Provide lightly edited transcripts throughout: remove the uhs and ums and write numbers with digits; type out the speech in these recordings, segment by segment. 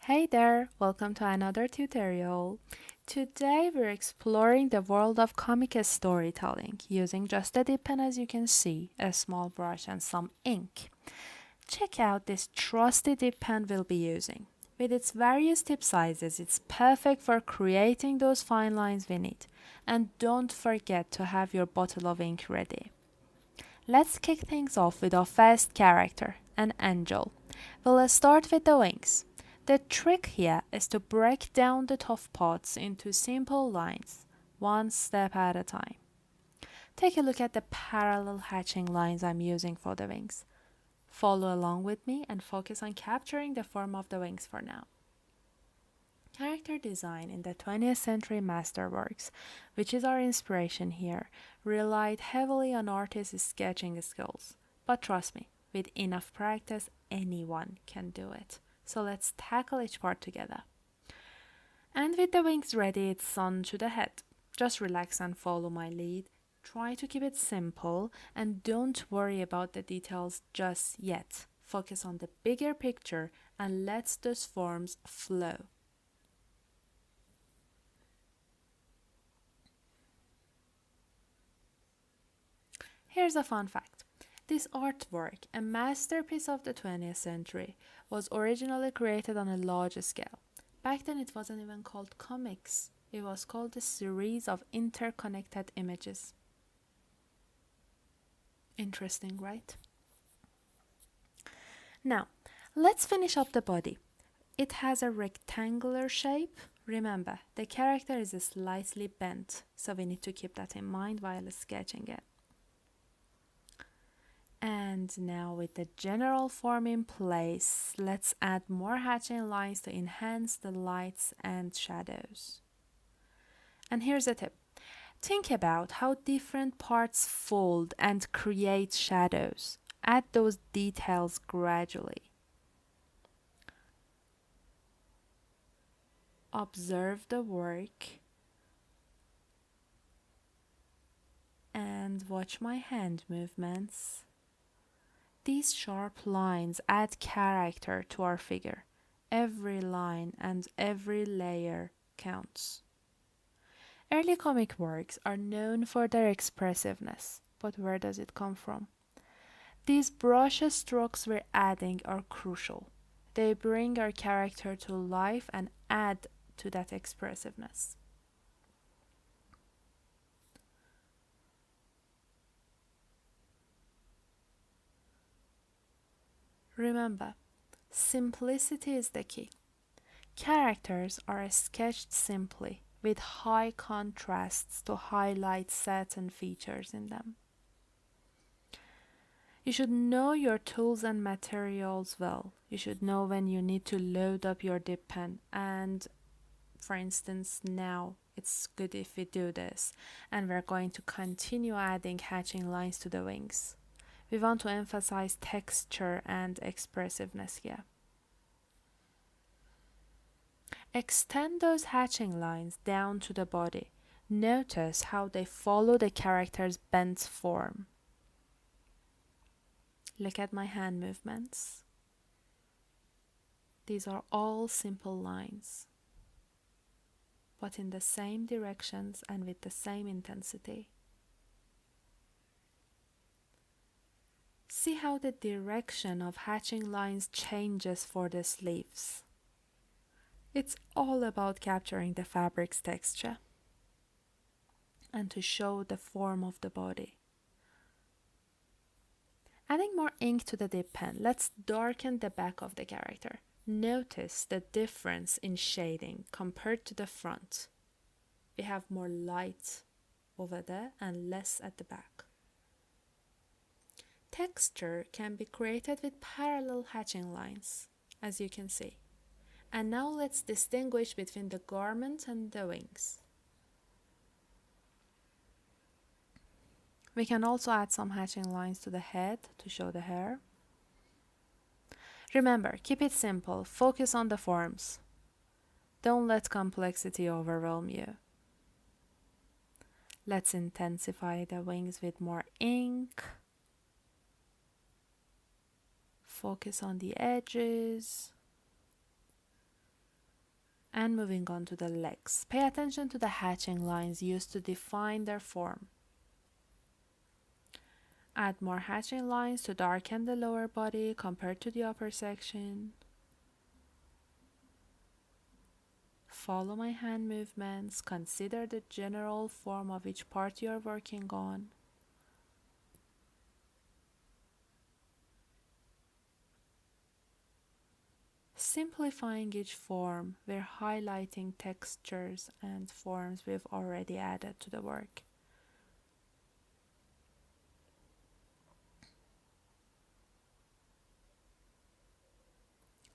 Hey there, welcome to another tutorial. Today we're exploring the world of comic storytelling using just a dip pen, as you can see, a small brush and some ink. Check out this trusty dip pen we'll be using. With its various tip sizes, it's perfect for creating those fine lines we need. And don't forget to have your bottle of ink ready. Let's kick things off with our first character, an angel. We'll start with the wings. The trick here is to break down the tough parts into simple lines, one step at a time. Take a look at the parallel hatching lines I'm using for the wings. Follow along with me and focus on capturing the form of the wings for now. Character design in the 20th century masterworks, which is our inspiration here, relied heavily on artists' sketching skills. But trust me, with enough practice, anyone can do it. So let's tackle each part together. And with the wings ready, it's on to the head. Just relax and follow my lead. Try to keep it simple and don't worry about the details just yet. Focus on the bigger picture and let those forms flow. Here's a fun fact. This artwork, a masterpiece of the 20th century, was originally created on a large scale. Back then it wasn't even called comics. It was called a series of interconnected images. Interesting, right? Now, let's finish up the body. It has a rectangular shape. Remember, the character is slightly bent, so we need to keep that in mind while sketching it. And now with the general form in place, let's add more hatching lines to enhance the lights and shadows. And here's a tip. Think about how different parts fold and create shadows. Add those details gradually. Observe the work and watch my hand movements. These sharp lines add character to our figure. Every line and every layer counts. Early comic works are known for their expressiveness, but where does it come from? These brush strokes we're adding are crucial. They bring our character to life and add to that expressiveness. Remember, simplicity is the key. Characters are sketched simply, with high contrasts to highlight certain features in them. You should know your tools and materials well. You should know when you need to load up your dip pen, and for instance now it's good if we do this, and we're going to continue adding hatching lines to the wings. We want to emphasize texture and expressiveness here. Extend those hatching lines down to the body. Notice how they follow the character's bent form. Look at my hand movements. These are all simple lines, but in the same directions and with the same intensity. See how the direction of hatching lines changes for the sleeves. It's all about capturing the fabric's texture and to show the form of the body. Adding more ink to the dip pen, let's darken the back of the character. Notice the difference in shading compared to the front. We have more light over there and less at the back. Texture can be created with parallel hatching lines, as you can see. And now let's distinguish between the garment and the wings. We can also add some hatching lines to the head to show the hair. Remember, keep it simple, focus on the forms. Don't let complexity overwhelm you. Let's intensify the wings with more ink. Focus on the edges. And moving on to the legs. Pay attention to the hatching lines used to define their form. Add more hatching lines to darken the lower body compared to the upper section. Follow my hand movements. Consider the general form of each part you are working on. Simplifying each form, we're highlighting textures and forms we've already added to the work.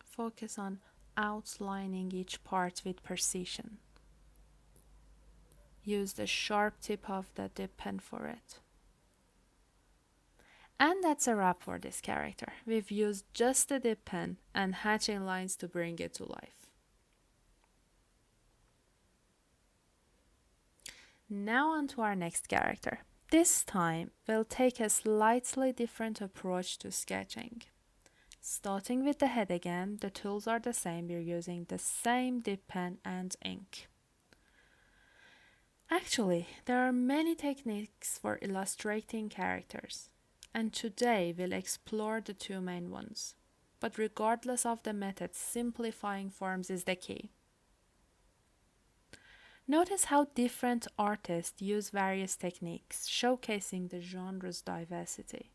Focus on outlining each part with precision. Use the sharp tip of the dip pen for it. And that's a wrap for this character. We've used just the dip pen and hatching lines to bring it to life. Now on to our next character. This time, we'll take a slightly different approach to sketching. Starting with the head again, the tools are the same. We're using the same dip pen and ink. Actually, there are many techniques for illustrating characters, and today we'll explore the two main ones. But regardless of the method, simplifying forms is the key. Notice how different artists use various techniques, showcasing the genre's diversity.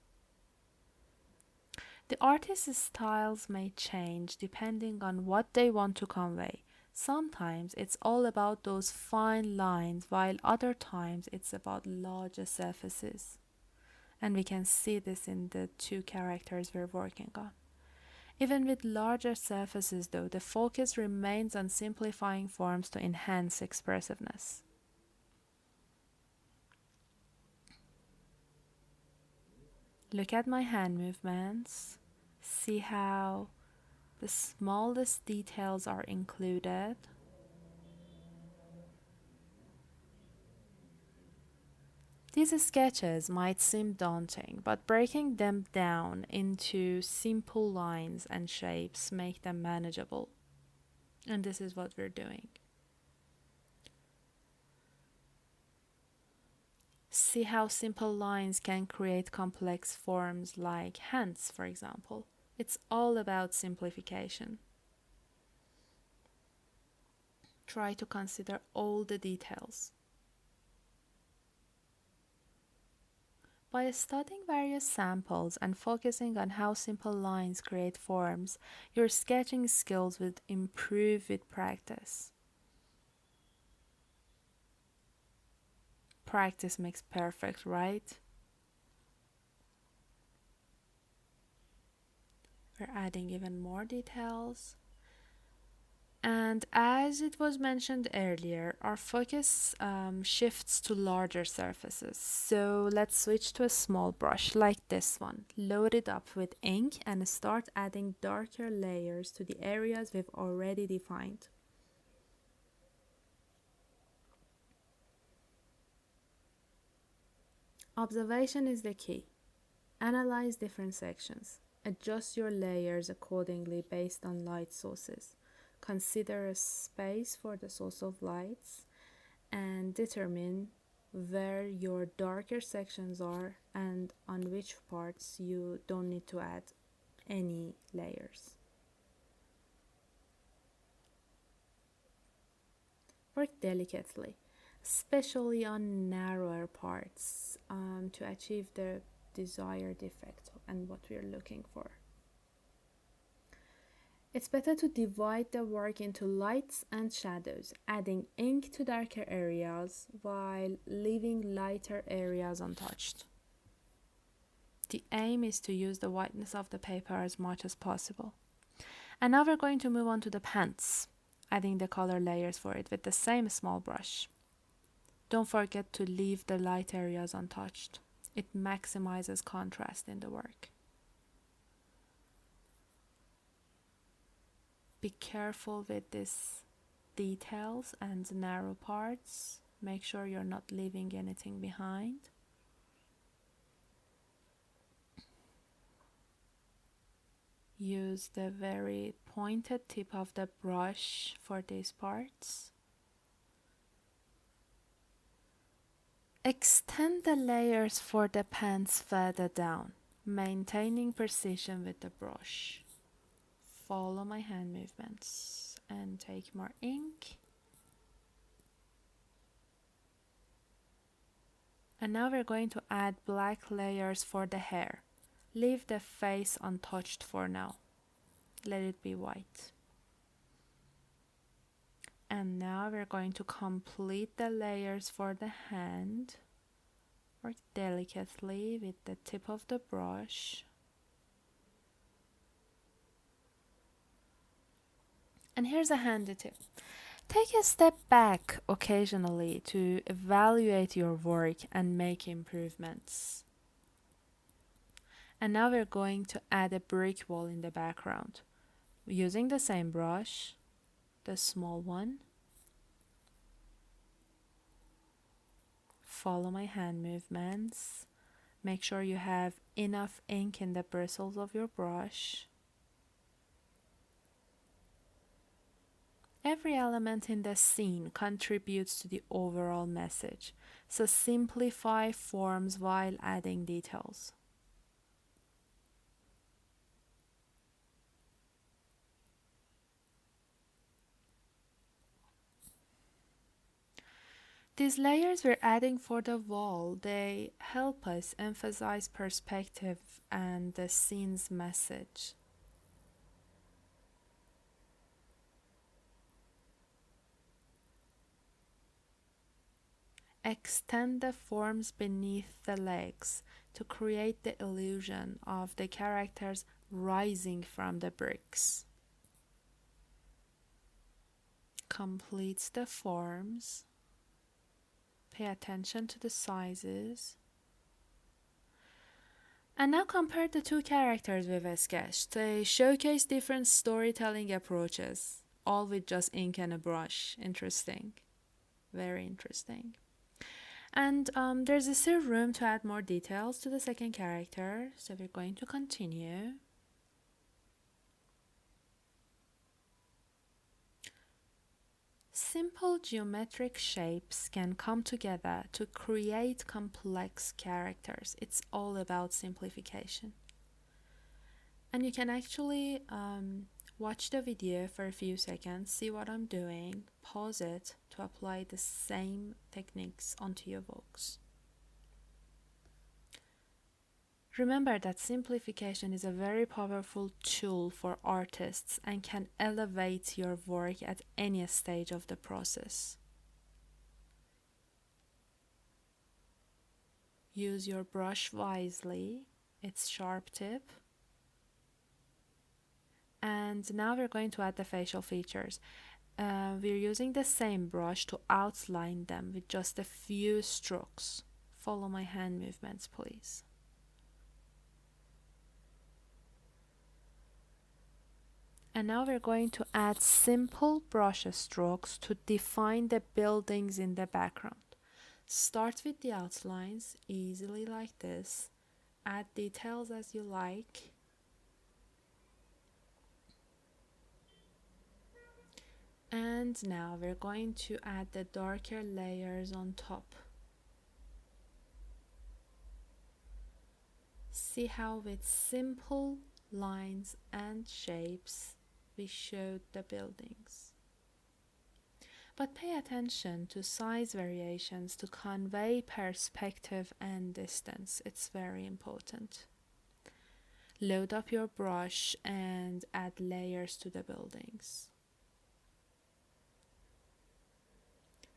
The artist's styles may change depending on what they want to convey. Sometimes it's all about those fine lines, while other times it's about larger surfaces. And we can see this in the two characters we're working on. Even with larger surfaces though, the focus remains on simplifying forms to enhance expressiveness. Look at my hand movements. See how the smallest details are included. These sketches might seem daunting, but breaking them down into simple lines and shapes make them manageable. And this is what we're doing. See how simple lines can create complex forms like hands, for example. It's all about simplification. Try to consider all the details. By studying various samples and focusing on how simple lines create forms, your sketching skills will improve with practice. Practice makes perfect, right? We're adding even more details. And as it was mentioned earlier, our focus shifts to larger surfaces. So let's switch to a small brush like this one. Load it up with ink and start adding darker layers to the areas we've already defined. Observation is the key. Analyze different sections. Adjust your layers accordingly based on light sources. Consider a space for the source of lights and determine where your darker sections are and on which parts you don't need to add any layers. Work delicately, especially on narrower parts, to achieve the desired effect and what we're looking for. It's better to divide the work into lights and shadows, adding ink to darker areas while leaving lighter areas untouched. The aim is to use the whiteness of the paper as much as possible. And now we're going to move on to the pants, adding the color layers for it with the same small brush. Don't forget to leave the light areas untouched. It maximizes contrast in the work. Be careful with these details and narrow parts. Make sure you're not leaving anything behind. Use the very pointed tip of the brush for these parts. Extend the layers for the pants further down, maintaining precision with the brush. Follow my hand movements and take more ink. And now we're going to add black layers for the hair. Leave the face untouched for now. Let it be white. And now we're going to complete the layers for the hand. Work delicately with the tip of the brush. And here's a handy tip. Take a step back occasionally to evaluate your work and make improvements. And now we're going to add a brick wall in the background. Using the same brush, the small one. Follow my hand movements. Make sure you have enough ink in the bristles of your brush. Every element in the scene contributes to the overall message, so simplify forms while adding details. These layers we're adding for the wall, they help us emphasize perspective and the scene's message. Extend the forms beneath the legs to create the illusion of the characters rising from the bricks. Complete the forms. Pay attention to the sizes. And now compare the two characters we've sketched. They showcase different storytelling approaches, all with just ink and a brush. Interesting. Very interesting. And there's still room to add more details to the second character, so we're going to continue. Simple geometric shapes can come together to create complex characters. It's all about simplification. And you can actually watch the video for a few seconds, see what I'm doing, pause it to apply the same techniques onto your works. Remember that simplification is a very powerful tool for artists and can elevate your work at any stage of the process. Use your brush wisely, its sharp tip. And now we're going to add the facial features. We're using the same brush to outline them with just a few strokes. Follow my hand movements, please. And now we're going to add simple brush strokes to define the buildings in the background. Start with the outlines, easily like this. Add details as you like. And now we're going to add the darker layers on top. See how with simple lines and shapes we showed the buildings. But pay attention to size variations to convey perspective and distance. It's very important. Load up your brush and add layers to the buildings.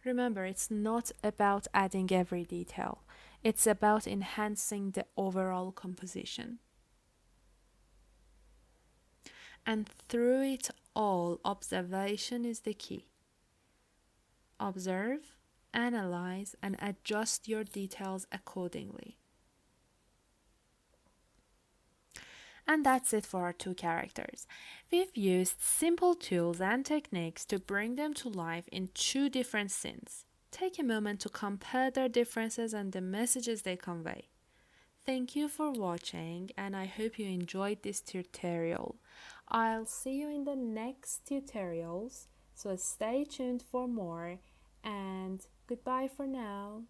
Remember, it's not about adding every detail. It's about enhancing the overall composition. And through it all, observation is the key. Observe, analyze, and adjust your details accordingly. And that's it for our two characters. We've used simple tools and techniques to bring them to life in two different scenes. Take a moment to compare their differences and the messages they convey. Thank you for watching, and I hope you enjoyed this tutorial. I'll see you in the next tutorials, so stay tuned for more and goodbye for now.